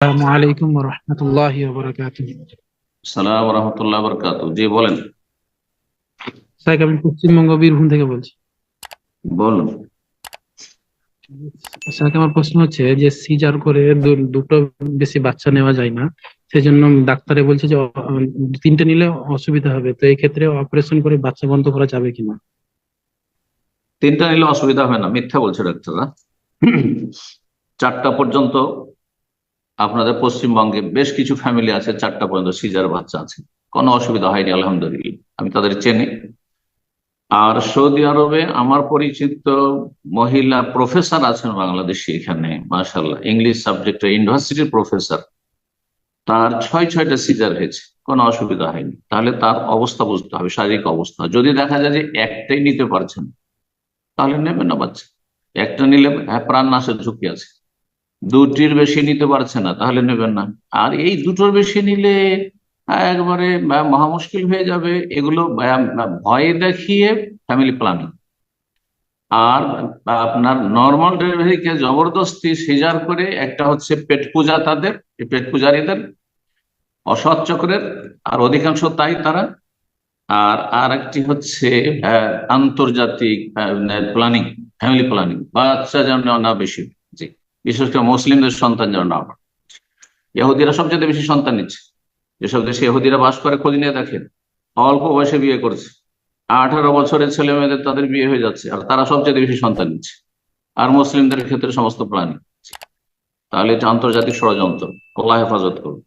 আসসালামু আলাইকুম ওয়া রাহমাতুল্লাহি ওয়া বারাকাতুহু। সালাম রহমতুল্লাহ বরকাত। জি বলেন। স্যার, আমি পশ্চিমবঙ্গ বীরভূম থেকে বলছি। বলুন। স্যার, আমার প্রশ্ন হচ্ছে যে সিজার করে দুটো বেশি বাচ্চা নেওয়া যায় না, সেজন্য ডাক্তারে বলছে যে তিনটে নিলে অসুবিধা হবে, তো এই ক্ষেত্রে অপারেশন করে বাচ্চা বন্ধ করা যাবে কিনা? তিনটা নিলে অসুবিধা হয় না, মিথ্যা বলছে ডাক্তাররা। চারটা পর্যন্ত আপনাদের পশ্চিমবঙ্গে বেশ কিছু ফ্যামিলি আছে, চারটা পর্যন্ত সিজার বাচ্চা আছে, কোনো অসুবিধা হয়নি আলহামদুলিল্লাহ, আমি তাদের চিনি। আর সৌদি আরবে আমার পরিচিত মহিলা প্রফেসর আছেন বাংলাদেশি, এখানে মাশাআল্লাহ ইংলিশ সাবজেক্টে ইউনিভার্সিটির প্রফেসর, তার ছয়টা সিজার হয়েছে, কোনো অসুবিধা হয়নি। তাহলে তার অবস্থা বুঝতে হবে, শারীরিক অবস্থা। যদি দেখা যায় যে একটাই নিতে পারছেন তাহলে নেবেন না বাচ্চা। একটা নিলে হ্যাঁ প্রাণ নাশের ঝুঁকি আছে। দুটির বেশি নিতে পারছে না তাহলে নেবেন না। আর এই দুটোর বেশি নিলে একবারে মহা মুশকিল হয়ে যাবে। এগুলো ভয় দেখিয়ে ফ্যামিলি প্ল্যানিং। আর আপনার নর্মাল ডেলিভারিকে জবরদস্তি সিজার করে, একটা হচ্ছে পেট পূজা তাদের, এই পেট পূজারীদের, অসৎ চক্রের, আর অধিকাংশ তাই তারা। আর আর একটি হচ্ছে আন্তর্জাতিক প্ল্যানিং, ফ্যামিলি প্ল্যানিং, বাচ্চা যেন না বেশি। জি, বিশেষ করে মুসলিমদের সন্তান যেন না হয়। ইহুদিরা সবচেয়ে বেশি সন্তান নিচ্ছে। যেসব দেশে ইহুদিরা বাস করে খোঁজ নিয়ে দেখেন, অল্প বয়সে বিয়ে করছে, 18 বছরের ছেলে মেয়েদের তাদের বিয়ে হয়ে যাচ্ছে, আর তারা সবচেয়ে বেশি সন্তান নিচ্ছে। আর মুসলিমদের ক্ষেত্রে সমস্ত প্ল্যানিং। তাহলে এটা আন্তর্জাতিক ষড়যন্ত্র। আল্লাহ হেফাজত করুন।